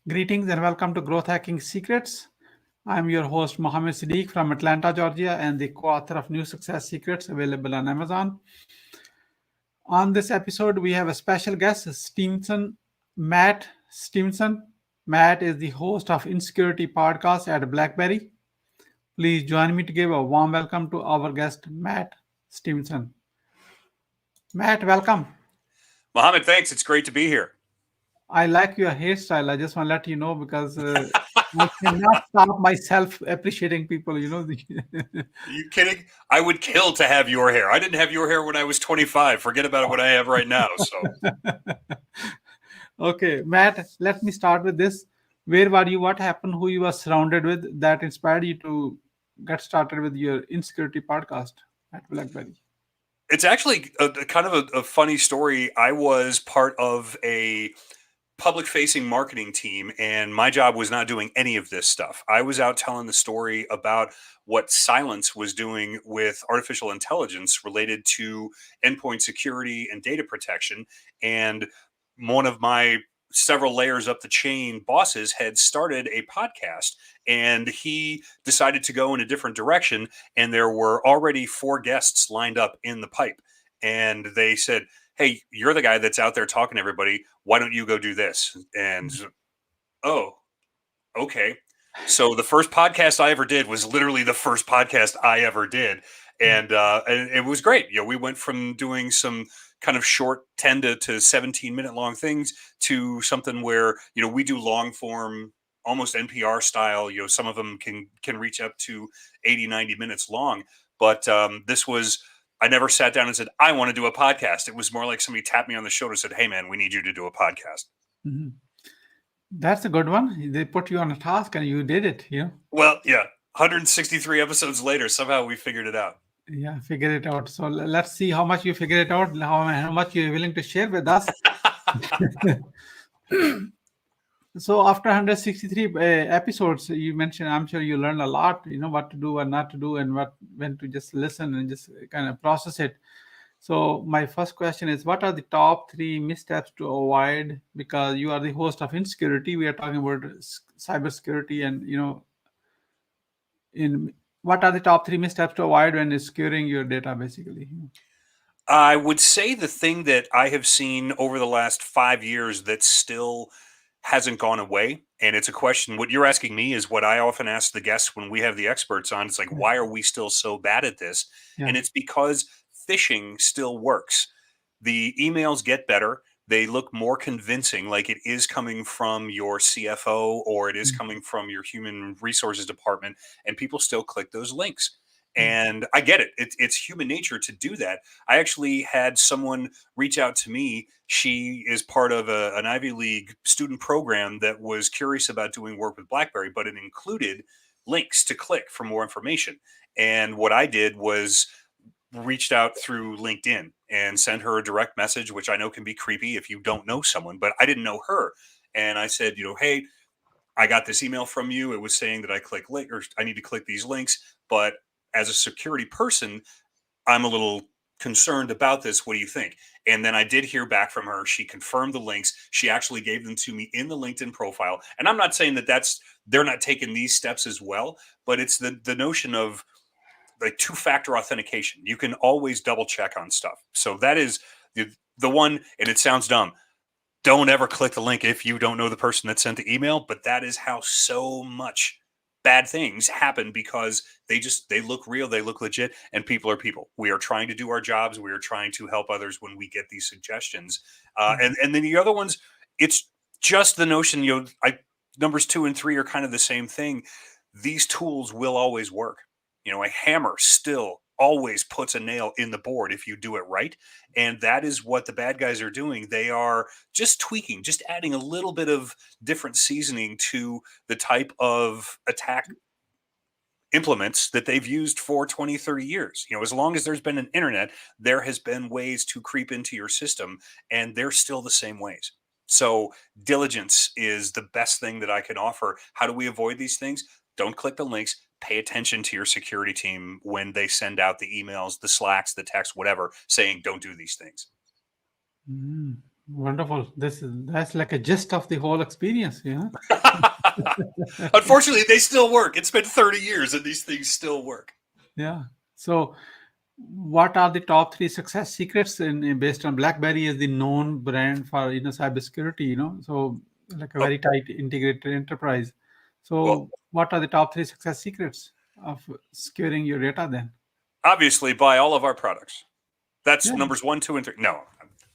Greetings and welcome to Growth Hacking Secrets. I'm your host Mohammed Siddique from Atlanta, Georgia, and the co-author of New Success Secrets available on Amazon. On this episode, we have a special guest, Matt Stephenson. Matt is the host of Insecurity podcast at BlackBerry. Please join me to give a warm welcome to our guest, Matt Stephenson. Matt, welcome. Mohammed, thanks. It's great to be here. I like your hairstyle. I just want to let you know because I cannot stop myself appreciating people. Are you kidding? I would kill to have your hair. I didn't have your hair when I was 25. Forget about what I have right now. So, Okay, Matt, let me start with this. Where were you? What happened? Who you were surrounded with that inspired you to get started with your insecurity podcast at BlackBerry? it's actually a kind of a funny story. I was part of a public-facing marketing team, and my job was not doing any of this stuff. I was out telling the story about what Silence was doing with artificial intelligence related to endpoint security and data protection. And one of my several layers up the chain bosses had started a podcast, and he decided to go in a different direction. And there were already 4 guests lined up in the pipe. And they said, "Hey, you're the guy that's out there talking to everybody. Why don't you go do this?" And oh, okay. So the first podcast I ever did was literally the first podcast I ever did, and it was great. We went from doing some kind of short 10 to 17-minute long things to something where we do long form, almost NPR style. Some of them can reach up to 80-90 minutes long, but this was. I never sat down and said, I want to do a podcast. It was more like somebody tapped me on the shoulder and said, "Hey, man, we need you to do a podcast." Mhm. That's a good one. They put you on a task and you did it. Well, yeah, 163 episodes later, somehow we figured it out. Yeah, figure it out. So let's see how much you figure it out, how much you're willing to share with us. So after 163 episodes, you mentioned, I'm sure you learned a lot, what to do and not to do and when to just listen and just kind of process it. So my first question is, what are the top 3 missteps to avoid? Because you are the host of Insecurity. We are talking about cybersecurity and, in what are the top 3 missteps to avoid when securing your data, basically? I would say the thing that I have seen over the last 5 years that still hasn't gone away, and it's a question. What you're asking me is what I often ask the guests when we have the experts on. It's like, Yeah. why are we still so bad at this? Yeah. And it's because phishing still works. The emails get better. They look more convincing, like it is coming from your CFO or it is Mm. coming from your human resources department, and people still click those links. Mm. And I get it. It's human nature to do that. I actually had someone reach out to me. She is part of an Ivy League student program that was curious about doing work with BlackBerry, but it included links to click for more information. And what I did was reached out through LinkedIn and sent her a direct message, which I know can be creepy if you don't know someone, but I didn't know her. And I said, "Hey, I got this email from you. It was saying that I click link or I need to click these links, but as a security person, I'm a little concerned about this. What do you think?" And then I did hear back from her. She confirmed the links. She actually gave them to me in the LinkedIn profile. And I'm not saying that they're not taking these steps as well, but it's the notion of like 2-factor authentication. You can always double check on stuff. So that is the one, and it sounds dumb. Don't ever click the link if you don't know the person that sent the email, but that is how so much bad things happen because they look real, they look legit, and people are people. We are trying to do our jobs. We are trying to help others when we get these suggestions. And then the other ones, it's just the notion, numbers 2 and 3 are kind of the same thing. These tools will always work. A hammer still always puts a nail in the board if you do it right. And that is what the bad guys are doing. They are just tweaking, just adding a little bit of different seasoning to the type of attack implements that they've used for 20, 30 years. As long as there's been an internet, there has been ways to creep into your system, and they're still the same ways. So diligence is the best thing that I can offer. How do we avoid these things? Don't click the links. Pay attention to your security team when they send out the emails, the Slacks, the text, whatever, saying don't do these things. Mm. Wonderful. That's like a gist of the whole experience, Unfortunately, they still work. It's been 30 years and these things still work. Yeah. So, what are the top three success secrets based on BlackBerry is the known brand for cybersecurity, so like a Oh, very tight integrated enterprise. well, So, what are the top three success secrets of securing your data then? obviously, buy all of our products. That's Yeah, numbers 1, 2, and 3. No,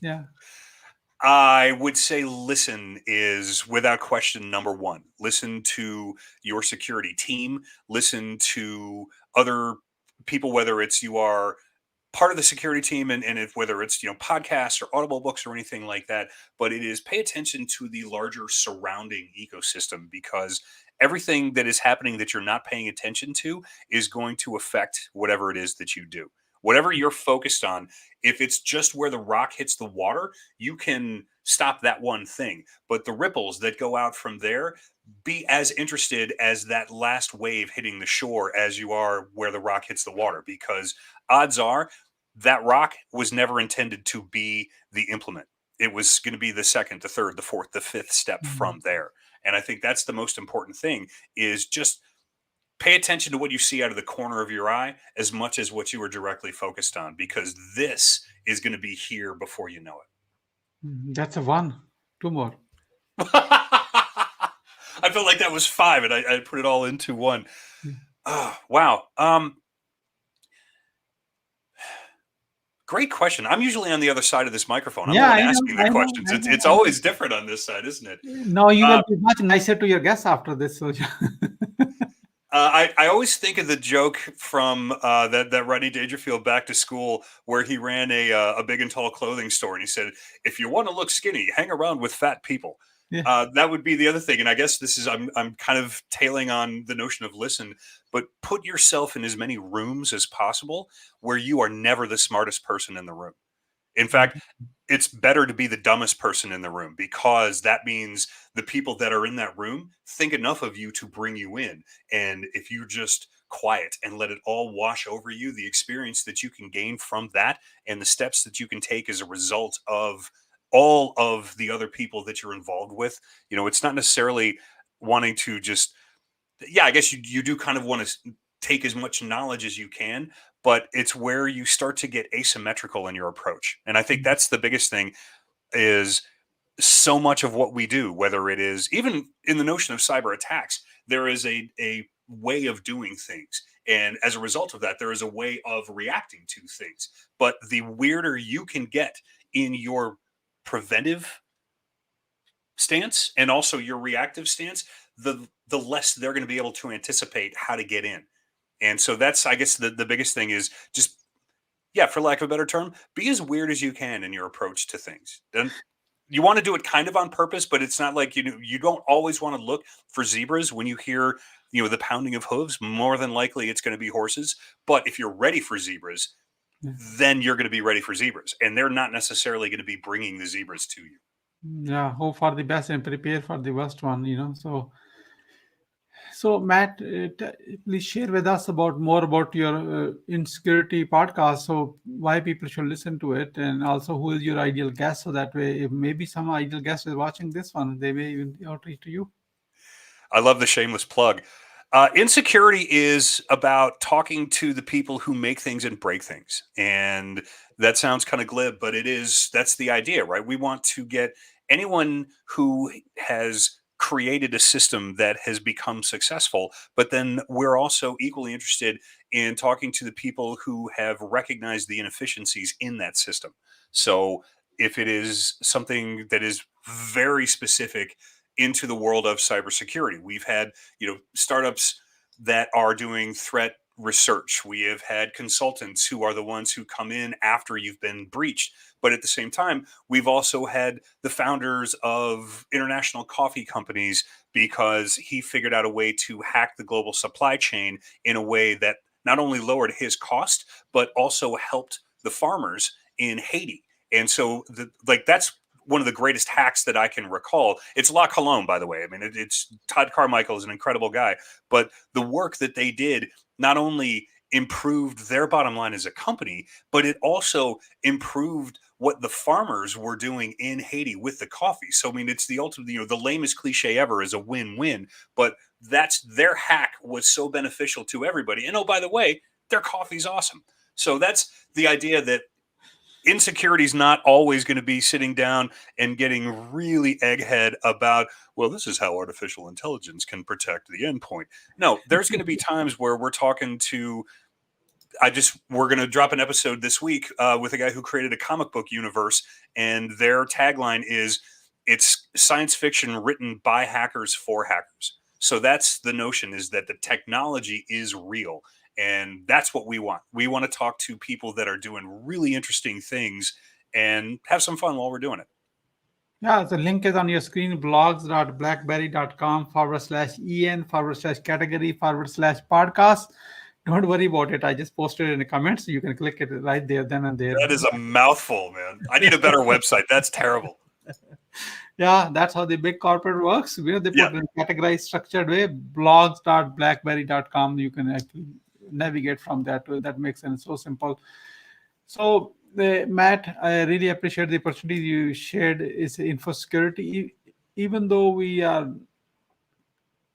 yeah. I would say listen is without question number one. Listen to your security team, listen to other people, whether it's you are part of the security team and if whether it's podcasts or audible books or anything like that, but it is pay attention to the larger surrounding ecosystem because everything that is happening that you're not paying attention to is going to affect whatever it is that you do. Whatever you're focused on, if it's just where the rock hits the water, you can stop that one thing, but the ripples that go out from there, be as interested as that last wave hitting the shore as you are where the rock hits the water, because odds are that rock was never intended to be the implement. It was going to be the second, the third, the fourth, the fifth step Mm. from there. And I think that's the most important thing is just pay attention to what you see out of the corner of your eye as much as what you are directly focused on, because this is going to be here before you know That's a one. Two more. it. I felt like that was five and I put it all into one. Yeah, Oh, wow. Great question. I'm usually on the other side of this microphone. I'm the yeah, one I know, asking the I know, questions. I It's know, I know. always different on this side, isn't it? No, you will Uh, be much nicer to your guests after this. So, I always think of the joke from that Rodney Dangerfield Back to School, where he ran a big and tall clothing store, and he said, "If you want to look skinny, hang around with fat people." yeah. That would be the other thing, and I guess this is I'm kind of tailing on the notion of listen, but put yourself in as many rooms as possible where you are never the smartest person in the room. In fact, it's better to be the dumbest person in the room because that means the people that are in that room think enough of you to bring you in. And if you just quiet and let it all wash over you, the experience that you can gain from that and the steps that you can take as a result of all of the other people that you're involved with, it's not necessarily wanting to just, yeah, I guess you do kind of want to take as much knowledge as you can, but it's where you start to get asymmetrical in your approach. And I think that's the biggest thing is so much of what we do, whether it is even in the notion of cyber attacks, there is a way of doing things. And as a result of that, there is a way of reacting to things. But the weirder you can get in your preventive stance and also your reactive stance, the less they're going to be able to anticipate how to get in. And so that's, I guess, the biggest thing is just, yeah, for lack of a better term, be as weird as you can in your approach to things. Then you want to do it kind of on purpose, but it's not like you don't always want to look for zebras when you hear the pounding of hooves. More than likely, it's going to be horses. But if you're ready for zebras, Yeah. then you're going to be ready for zebras, and they're not necessarily going to be bringing the zebras to you. Yeah, hope for the best and prepare for the worst one. So Matt, please share with us about more about your insecurity podcast. So why people should listen to it, and also who is your ideal guest. So that way, if maybe some ideal guest is watching this one, they may even outreach to you. I love the shameless plug. Insecurity is about talking to the people who make things and break things. And that sounds kind of glib, but that's the idea, right? We want to get anyone who has created a system that has become successful, but then we're also equally interested in talking to the people who have recognized the inefficiencies in that system. So if it is something that is very specific into the world of cybersecurity. We've had, startups that are doing threat research. We have had consultants who are the ones who come in after you've been breached. But at the same time, we've also had the founders of international coffee companies because he figured out a way to hack the global supply chain in a way that not only lowered his cost, but also helped the farmers in Haiti. And so, that's one of the greatest hacks that I can recall. It's La Colombe, by the way. I mean, it's Todd Carmichael is an incredible guy, but the work that they did not only improved their bottom line as a company, but it also improved what the farmers were doing in Haiti with the coffee. So, I mean, it's the ultimate, the lamest cliche ever is a win-win, but that's their hack was so beneficial to everybody. And oh, by the way, their coffee's awesome. So that's the idea that Insecurity is not always going to be sitting down and getting really egghead about, well, this is how artificial intelligence can protect the endpoint. No, there's going to be times where we're talking to, we're going to drop an episode this week with a guy who created a comic book universe, and their tagline is, it's science fiction written by hackers for hackers. So that's the notion, is that the technology is real. And that's what we want. We want to talk to people that are doing really interesting things and have some fun while we're doing it. Yeah, the link is on your screen, blogs.blackberry.com/en/category/podcast. Don't worry about it. I just posted it in the comments. You can click it right there, then and there. That is a mouthful, man. I need a better website. That's terrible. Yeah, that's how the big corporate works. They put in a categorized, structured way. Blogs.blackberry.com. You can actually navigate from that. That makes sense. So simple. So, Matt, I really appreciate the opportunity you shared. Is info security, even though we are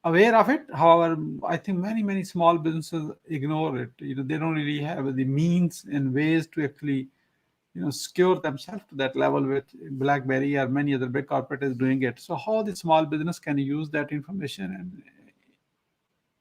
aware of it. However, I think many small businesses ignore it. They don't really have the means and ways to actually secure themselves to that level with BlackBerry or many other big corporates doing it. So how the small business can use that information and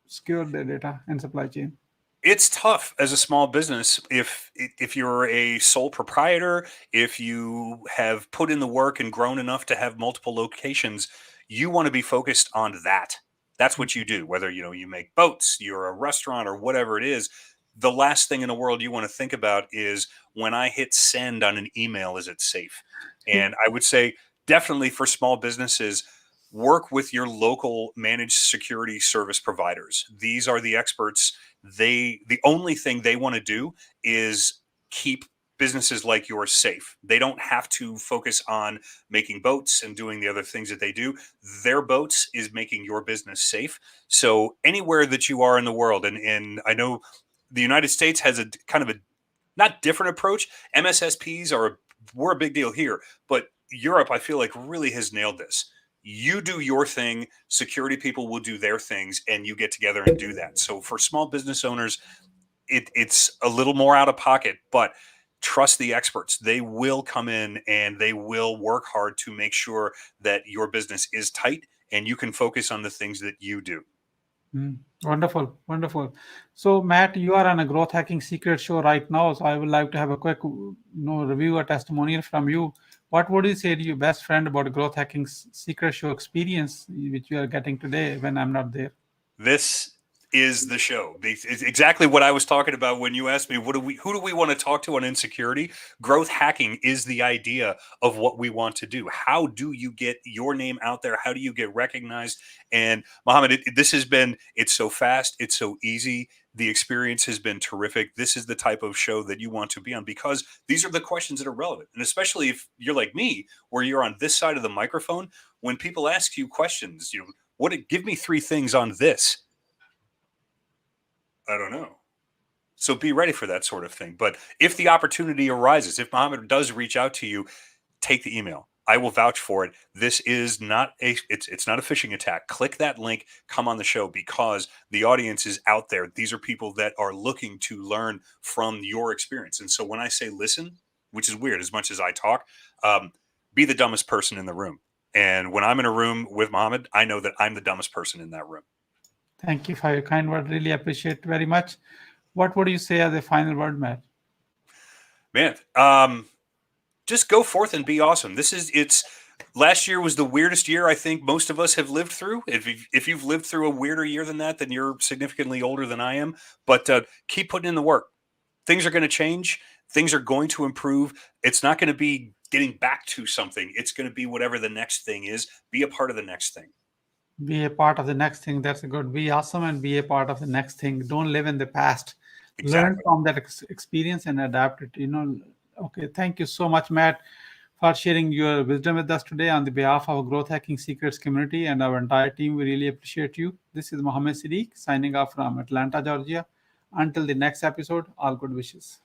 secure their data and supply chain? It's tough as a small business if you're a sole proprietor, if you have put in the work and grown enough to have multiple locations. You want to be focused on that. That's what you do, whether you make boats, you're a restaurant, or whatever it is. The last thing in the world you want to think about is, when I hit send on an email, is it safe? And I would say, definitely for small businesses, work with your local managed security service providers. These are the experts. The only thing they want to do is keep businesses like yours safe. They don't have to focus on making boats and doing the other things that they do. Their boats is making your business safe. So anywhere that you are in the world, and I know the United States has a kind of a not different approach. MSSPs we're a big deal here, but Europe, I feel like, really has nailed this. You do your thing, security people will do their things, and you get together and do that. So for small business owners, it's a little more out of pocket, but trust the experts. They will come in and they will work hard to make sure that your business is tight and you can focus on the things that you do. Wonderful. So, Matt, you are on a growth hacking secret show right now. So I would like to have a quick review or testimonial from you. What would you say to your best friend about growth hacking secret show experience, which you are getting today when I'm not there? This is the show. It's exactly what I was talking about when you asked me, who do we want to talk to on Insecurity? Growth hacking is the idea of what we want to do. How do you get your name out there? How do you get recognized? And Mohammed, it's so fast. It's so easy. The experience has been terrific. This is the type of show that you want to be on, because these are the questions that are relevant. And especially if you're like me, where you're on this side of the microphone, when people ask you questions, give me 3 things on this. I don't know. So be ready for that sort of thing. But if the opportunity arises, if Mohammed does reach out to you, take the email. I will vouch for it. This is not it's not a phishing attack. Click that link, come on the show, because the audience is out there. These are people that are looking to learn from your experience. And so when I say listen, which is weird as much as I talk, be the dumbest person in the room. And when I'm in a room with Mohammed, I know that I'm the dumbest person in that room. Thank you for your kind word. Really appreciate very much. What would you say as a final word, Matt? Man, just go forth and be awesome. Last year was the weirdest year I think most of us have lived through. If you've lived through a weirder year than that, then you're significantly older than I am. But keep putting in the work. Things are going to change. Things are going to improve. It's not going to be getting back to something. It's going to be whatever the next thing is. Be a part of the next thing. Be a part of the next thing. That's good. Be awesome and be a part of the next thing. Don't live in the past. Exactly. Learn from that experience and adapt it. Okay. Thank you so much, Matt, for sharing your wisdom with us today on the behalf of our Growth Hacking Secrets community and our entire team. We really appreciate you. This is Mohammed Siddique signing off from Atlanta, Georgia. Until the next episode, all good wishes.